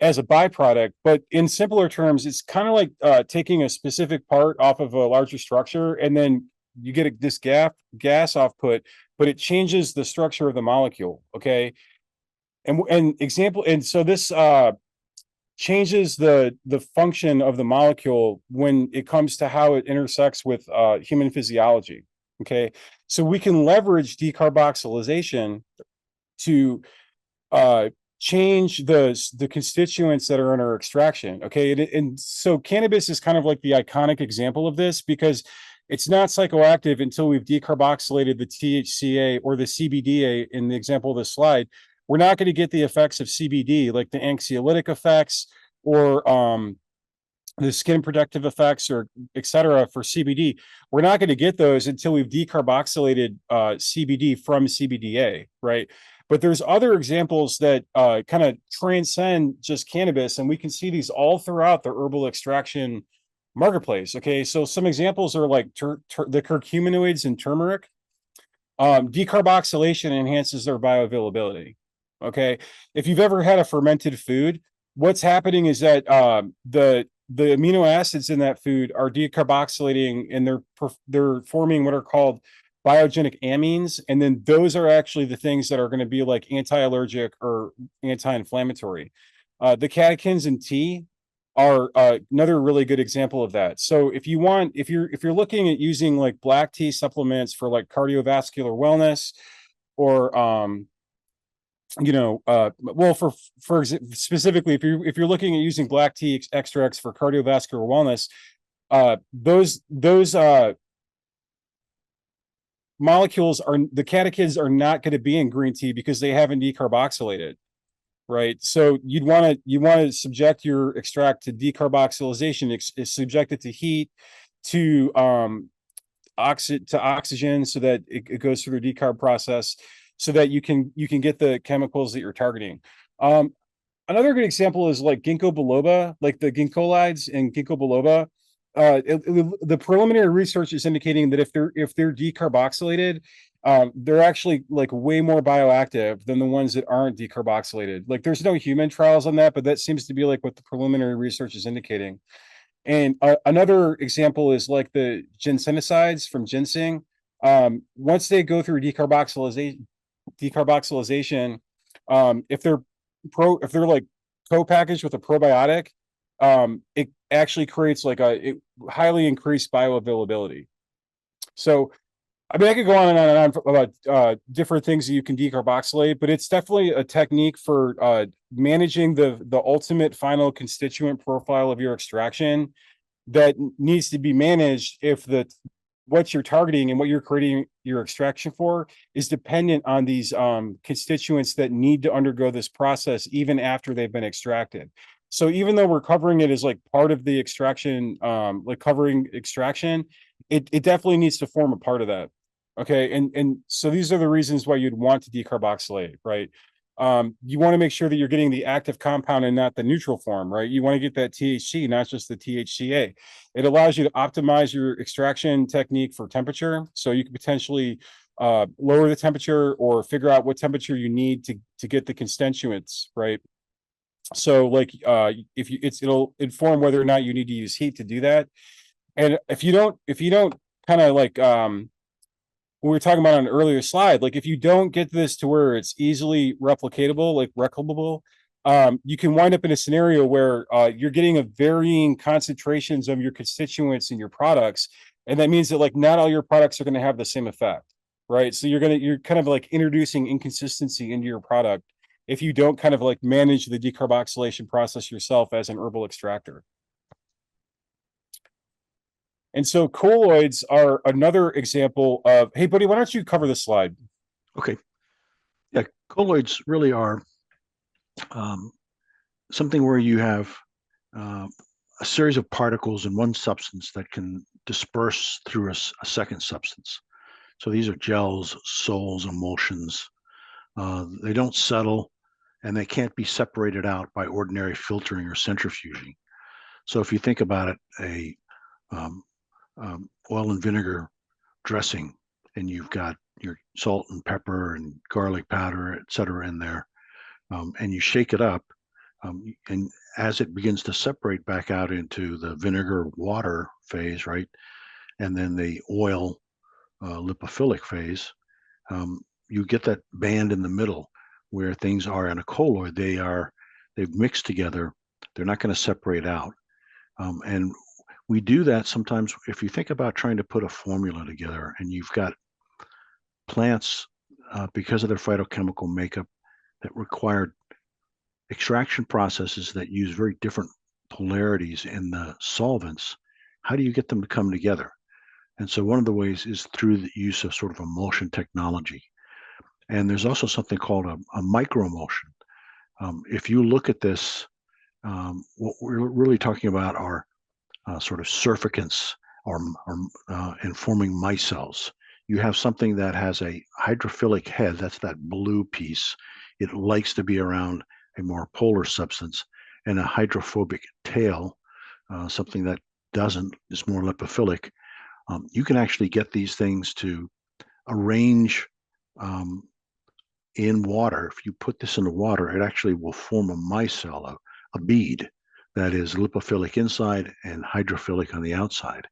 as a byproduct. But in simpler terms, it's kind of like taking a specific part off of a larger structure, and then you get this gas output, but it changes the structure of the molecule. Okay, and so this changes the function of the molecule when it comes to how it intersects with human physiology. Okay, so we can leverage decarboxylation to change the constituents that are in our extraction. Okay, and so cannabis is kind of like the iconic example of this because it's not psychoactive until we've decarboxylated the THCA or the CBDA in the example of the slide. We're not going to get the effects of CBD, like the anxiolytic effects or the skin protective effects or et cetera for CBD. We're not going to get those until we've decarboxylated CBD from CBDA, right? But there's other examples that kind of transcend just cannabis, and we can see these all throughout the herbal extraction marketplace. Okay, so some examples are like the curcuminoids in turmeric. Decarboxylation enhances their bioavailability. Okay, if you've ever had a fermented food, what's happening is that the amino acids in that food are decarboxylating, and they're forming what are called biogenic amines, and then those are actually the things that are going to be like anti-allergic or anti-inflammatory. The catechins in tea are another really good example of that. So if you're looking at using like black tea supplements for like cardiovascular wellness or well, for specifically, if you're looking at using black tea extracts for cardiovascular wellness, those molecules are the catechins are not going to be in green tea because they haven't decarboxylated, right? So you want to subject your extract to decarboxylation, subject it to heat, to oxygen, so that it goes through the decarb process, so that you can get the chemicals that you're targeting. Another good example is like ginkgo biloba, like the ginkgolides in ginkgo biloba. The preliminary research is indicating that if they're decarboxylated, they're actually like way more bioactive than the ones that aren't decarboxylated. Like there's no human trials on that, but that seems to be like what the preliminary research is indicating. And another example is like the ginsenosides from ginseng. Once they go through decarboxylation, if they're like co-packaged with a probiotic, it actually creates like a highly increased bioavailability. So I mean, I could go on and on and on about different things that you can decarboxylate, but it's definitely a technique for managing the ultimate final constituent profile of your extraction that needs to be managed if what you're targeting and what you're creating your extraction for is dependent on these constituents that need to undergo this process even after they've been extracted. So even though we're covering it as like part of the extraction, like covering extraction, it definitely needs to form a part of that. Okay, and so these are the reasons why you'd want to decarboxylate, right? You want to make sure that you're getting the active compound and not the neutral form, right? You want to get that THC, not just the THCA. It allows you to optimize your extraction technique for temperature, so you can potentially lower the temperature or figure out what temperature you need to get the constituents, right? So like it'll inform whether or not you need to use heat to do that. And if you don't kind of like we were talking about on an earlier slide, like if you don't get this to where it's easily replicatable, like replicable, you can wind up in a scenario where you're getting a varying concentrations of your constituents in your products, and that means that like not all your products are going to have the same effect, right? So you're kind of like introducing inconsistency into your product if you don't kind of like manage the decarboxylation process yourself as an herbal extractor. And so colloids are another example of, hey, buddy, why don't you cover this slide? Okay. Yeah, colloids really are something where you have a series of particles in one substance that can disperse through a second substance. So these are gels, sols, emulsions. They don't settle, and they can't be separated out by ordinary filtering or centrifuging. So if you think about it, a oil and vinegar dressing, and you've got your salt and pepper and garlic powder, et cetera, in there, and you shake it up, and as it begins to separate back out into the vinegar water phase, right, and then the oil lipophilic phase, you get that band in the middle where things are in a colloid. They've mixed together. They're not going to separate out, and we do that sometimes if you think about trying to put a formula together and you've got plants, because of their phytochemical makeup, that require extraction processes that use very different polarities in the solvents. How do you get them to come together? And so one of the ways is through the use of sort of emulsion technology. And there's also something called a microemulsion. If you look at this, what we're really talking about are sort of surfactants or and forming micelles. You have something that has a hydrophilic head, that's that blue piece. It likes to be around a more polar substance, and a hydrophobic tail, something that doesn't, is more lipophilic. You can actually get these things to arrange in water. If you put this in the water, it actually will form a micelle, a bead that is lipophilic inside and hydrophilic on the outside.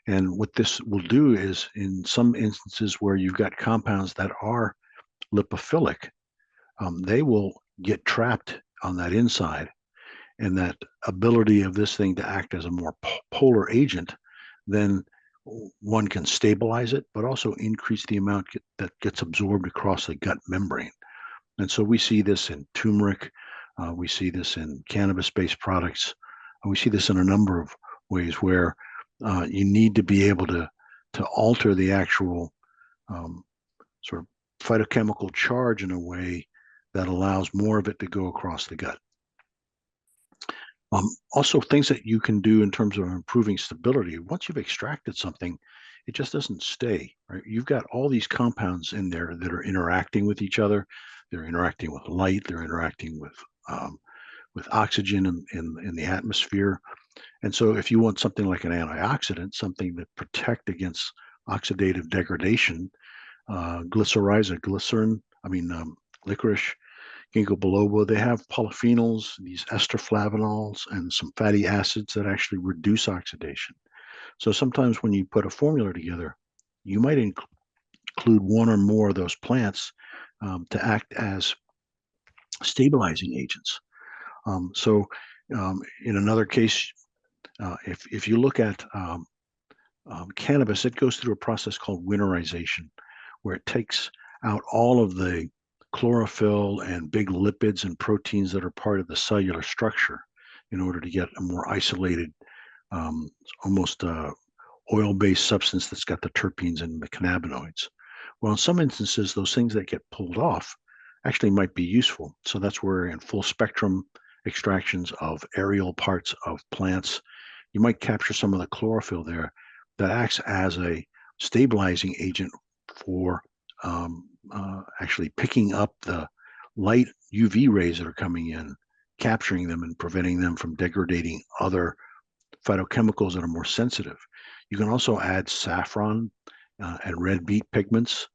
And what this will do is, in some instances where you've got compounds that are lipophilic, they will get trapped on that inside. And that ability of this thing to act as a more polar agent, then one can stabilize it, but also increase the amount that gets absorbed across the gut membrane. And so we see this in turmeric, we see this in cannabis-based products, and we see this in a number of ways where you need to be able to alter the actual sort of phytochemical charge in a way that allows more of it to go across the gut. Also, things that you can do in terms of improving stability. Once you've extracted something, it just doesn't stay, right? You've got all these compounds in there that are interacting with each other. They're interacting with light. They're interacting with oxygen in the atmosphere. And so if you want something like an antioxidant, something that protect against oxidative degradation, licorice, ginkgo biloba, they have polyphenols, these ester flavanols, and some fatty acids that actually reduce oxidation. So sometimes when you put a formula together, you might include one or more of those plants to act as stabilizing agents. In another case, if you look at cannabis, it goes through a process called winterization, where it takes out all of the chlorophyll and big lipids and proteins that are part of the cellular structure in order to get a more isolated, almost oil-based substance that's got the terpenes and the cannabinoids. Well, in some instances, those things that get pulled off actually might be useful. So that's where in full spectrum extractions of aerial parts of plants, you might capture some of the chlorophyll there that acts as a stabilizing agent for actually picking up the light UV rays that are coming in, capturing them and preventing them from degrading other phytochemicals that are more sensitive. You can also add saffron and red beet pigments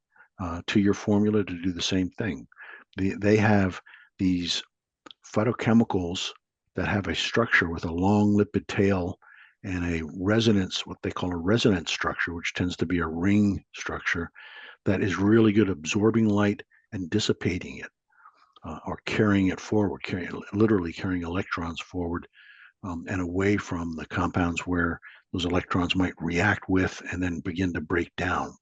to your formula to do the same thing. They have these phytochemicals that have a structure with a long lipid tail and a resonance, what they call a resonance structure, which tends to be a ring structure that is really good absorbing light and dissipating it, or carrying it forward, literally carrying electrons forward and away from the compounds where those electrons might react with and then begin to break down.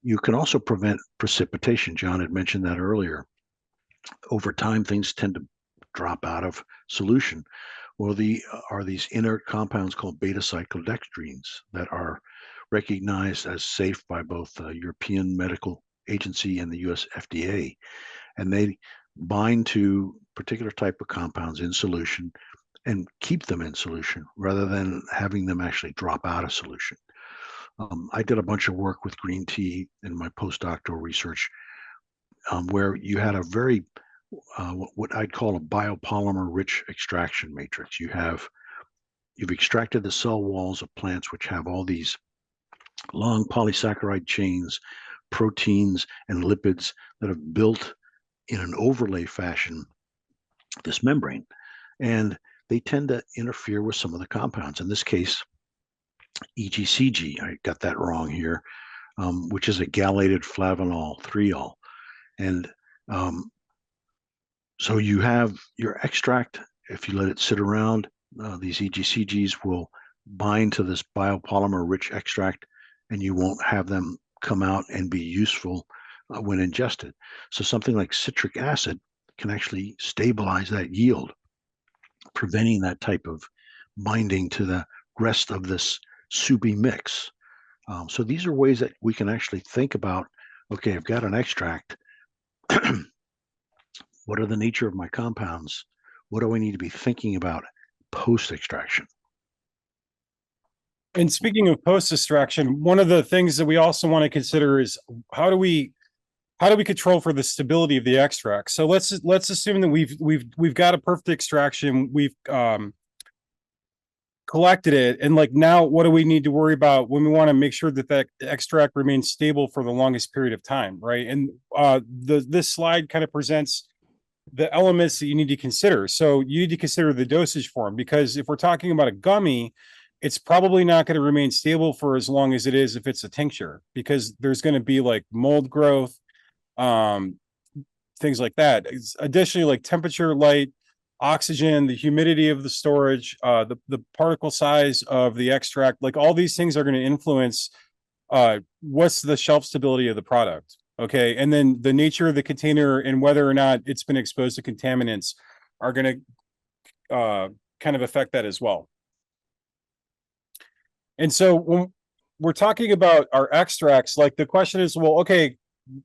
You can also prevent precipitation. John had mentioned that earlier. Over time, things tend to drop out of solution. Well, are these inert compounds called beta-cyclodextrines that are recognized as safe by both the European Medical Agency and the US FDA. And they bind to particular type of compounds in solution and keep them in solution rather than having them actually drop out of solution. I did a bunch of work with green tea in my postdoctoral research where you had a very, what I'd call a biopolymer-rich extraction matrix. You've extracted the cell walls of plants which have all these long polysaccharide chains, proteins, and lipids that have built in an overlay fashion this membrane. And they tend to interfere with some of the compounds. In this case, EGCG, I got that wrong here, which is a galated flavanol 3-ol. And so you have your extract, if you let it sit around, these EGCGs will bind to this biopolymer rich extract, and you won't have them come out and be useful when ingested. So something like citric acid can actually stabilize that yield, preventing that type of binding to the rest of this soupy mix. So these are ways that we can actually think about, okay, I've got an extract. What are the nature of my compounds? What do I need to be thinking about post extraction? And speaking of post extraction, one of the things that we also want to consider is how do we control for the stability of the extract? So let's assume that we've got a perfect extraction, we've collected it, and like now what do we need to worry about when we want to make sure that that extract remains stable for the longest period of time, right? And this slide kind of presents the elements that you need to consider. So you need to consider the dosage form, because if we're talking about a gummy, it's probably not going to remain stable for as long as it is if it's a tincture, because there's going to be like mold growth, things like that. Additionally, like temperature, light, oxygen, the humidity of the storage, the particle size of the extract, like all these things are going to influence what's the shelf stability of the product. Okay. And then the nature of the container and whether or not it's been exposed to contaminants are going to kind of affect that as well. And so when we're talking about our extracts, like the question is, well, okay,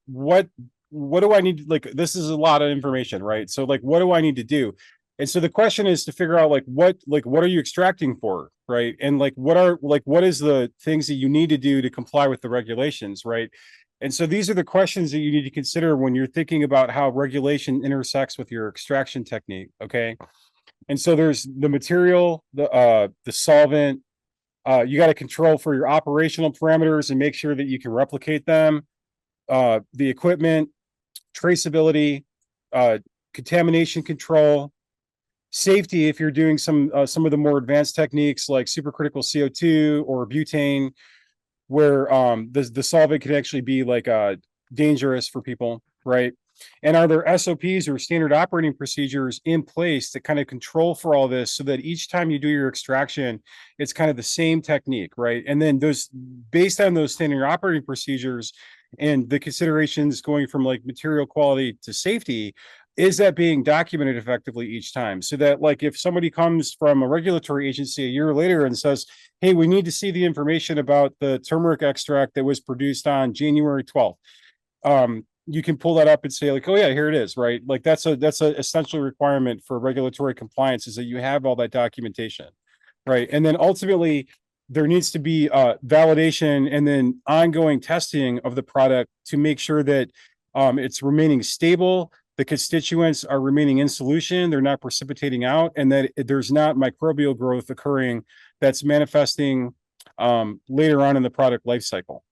what do I need? Like, this is a lot of information, right? So like, what do I need to do? And so the question is to figure out like what are you extracting for, right? And like what is the things that you need to do to comply with the regulations, right? And so these are the questions that you need to consider when you're thinking about how regulation intersects with your extraction technique, okay? And so there's the material, the solvent, you got to control for your operational parameters and make sure that you can replicate them, the equipment, traceability, contamination control, safety if you're doing some of the more advanced techniques like supercritical CO2 or butane, where the solvent can actually be like dangerous for people, right? And are there SOPs or standard operating procedures in place that kind of control for all this so that each time you do your extraction, it's kind of the same technique, right? And then those, based on those standard operating procedures and the considerations going from like material quality to safety, is that being documented effectively each time? So that like if somebody comes from a regulatory agency a year later and says, hey, we need to see the information about the turmeric extract that was produced on January 12th. You can pull that up and say like, oh yeah, here it is, right? Like that's a essential requirement for regulatory compliance, is that you have all that documentation, right? And then ultimately there needs to be validation and then ongoing testing of the product to make sure that it's remaining stable, the constituents are remaining in solution, they're not precipitating out, and that there's not microbial growth occurring that's manifesting later on in the product life cycle.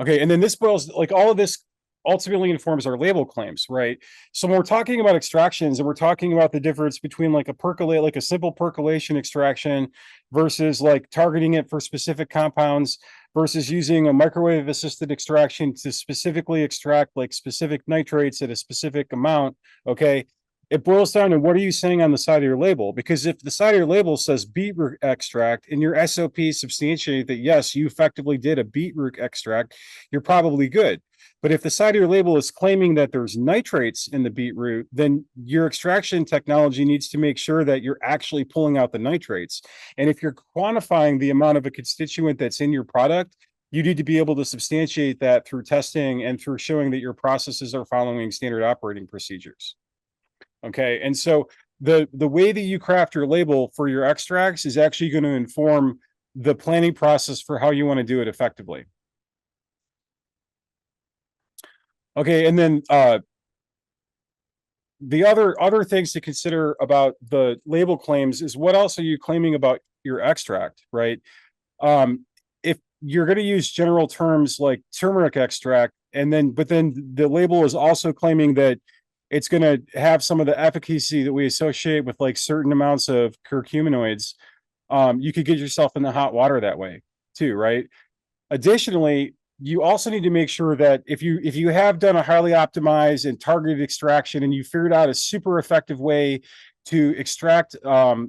Okay, and then this boils, like all of this ultimately informs our label claims, right? So when we're talking about extractions and we're talking about the difference between like a percolate, like a simple percolation extraction versus like targeting it for specific compounds versus using a microwave assisted extraction to specifically extract like specific nitrates at a specific amount, okay? It boils down to what are you saying on the side of your label? Because if the side of your label says beetroot extract and your SOP substantiate that, yes, you effectively did a beetroot extract, you're probably good. But if the side of your label is claiming that there's nitrates in the beetroot, then your extraction technology needs to make sure that you're actually pulling out the nitrates. And if you're quantifying the amount of a constituent that's in your product, you need to be able to substantiate that through testing and through showing that your processes are following standard operating procedures. Okay, and so the way that you craft your label for your extracts is actually going to inform the planning process for how you want to do it effectively. Okay, and then the other things to consider about the label claims is what else are you claiming about your extract, right? If you're going to use general terms like turmeric extract, and then but then the label is also claiming that it's going to have some of the efficacy that we associate with like certain amounts of curcuminoids, you could get yourself in the hot water that way too, right? Additionally, you also need to make sure that if you have done a highly optimized and targeted extraction and you figured out a super effective way to extract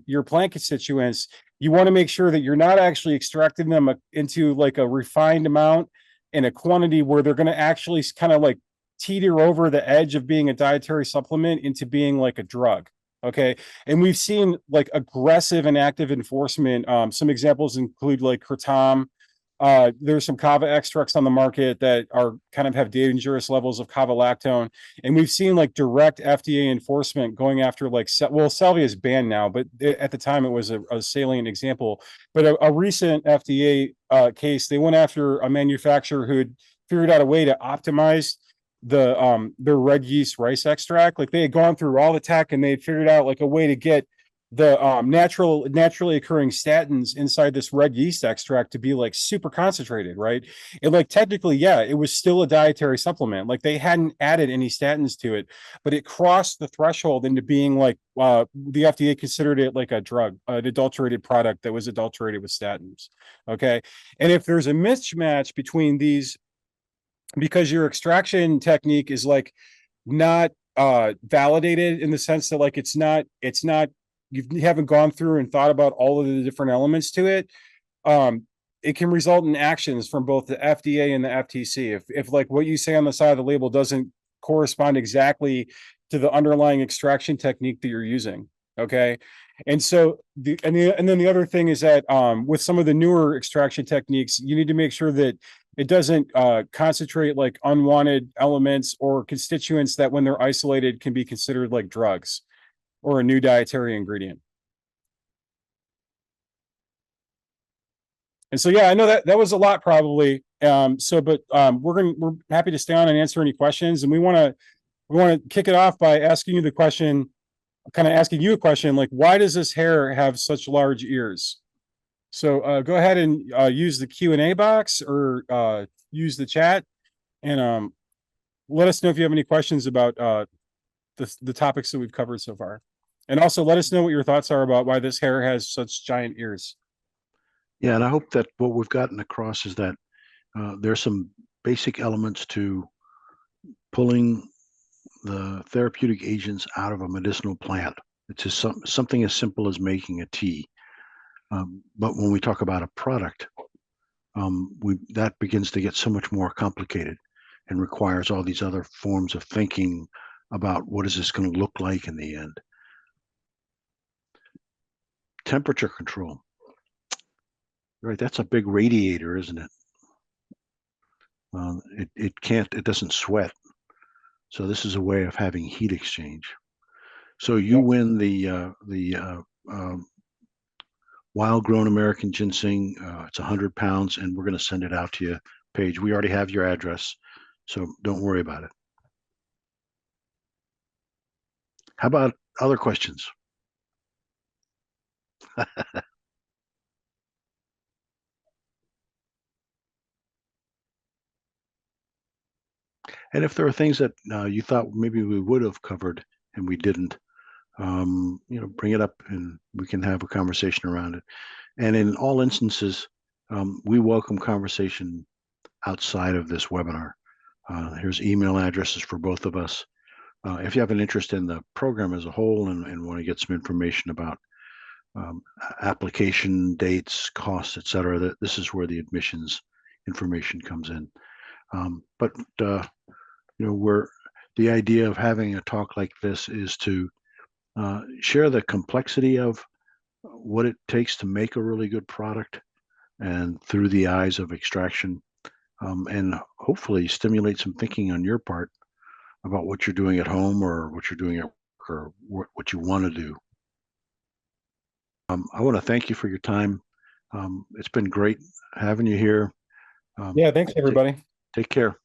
your plant constituents, you want to make sure that you're not actually extracting them into like a refined amount in a quantity where they're going to actually kind of like teeter over the edge of being a dietary supplement into being like a drug. Okay. And we've seen like aggressive and active enforcement. Some examples include like kratom. There's some kava extracts on the market that are kind of have dangerous levels of kava lactone. And we've seen like direct FDA enforcement going after like, well, salvia is banned now, but at the time it was a salient example. But a recent FDA case, they went after a manufacturer who had figured out a way to optimize their red yeast rice extract. Like they had gone through all the tech and they had figured out like a way to get the naturally occurring statins inside this red yeast extract to be like super concentrated, right? And like technically, yeah, it was still a dietary supplement. Like they hadn't added any statins to it, but it crossed the threshold into being like the FDA considered it like a drug, an adulterated product that was adulterated with statins. Okay. And if there's a mismatch between these, because your extraction technique is like not validated in the sense that like it's not you haven't gone through and thought about all of the different elements to it, it can result in actions from both the FDA and the FTC if like what you say on the side of the label doesn't correspond exactly to the underlying extraction technique that you're using. Okay. And so and then the other thing is that with some of the newer extraction techniques, you need to make sure that it doesn't concentrate like unwanted elements or constituents that when they're isolated can be considered like drugs or a new dietary ingredient. And so, yeah, I know that was a lot probably. But we're happy to stay on and answer any questions. And we want to kick it off by asking you the question, kind of asking you a question, like, why does this hair have such large ears? So go ahead and use the Q&A box or use the chat and let us know if you have any questions about the topics that we've covered so far. And also let us know what your thoughts are about why this hair has such giant ears. Yeah, and I hope that what we've gotten across is that there's some basic elements to pulling the therapeutic agents out of a medicinal plant. It's just something as simple as making a tea. But when we talk about a product, that begins to get so much more complicated and requires all these other forms of thinking about what is this going to look like in the end. Temperature control. Right, that's a big radiator, isn't it? It doesn't sweat. So this is a way of having heat exchange. So you win the wild grown American ginseng. It's 100 pounds, and we're going to send it out to you, Paige. We already have your address, so don't worry about it. How about other questions? And if there are things that you thought maybe we would have covered and we didn't, bring it up and we can have a conversation around it. And in all instances, we welcome conversation outside of this webinar. Here's email addresses for both of us. If you have an interest in the program as a whole and want to get some information about application dates, costs, et cetera, this is where the admissions information comes in. But the idea of having a talk like this is to share the complexity of what it takes to make a really good product and through the eyes of extraction, and hopefully stimulate some thinking on your part about what you're doing at home or what you're doing at work or what you want to do. I want to thank you for your time. It's been great having you here. Yeah, thanks everybody. Take care.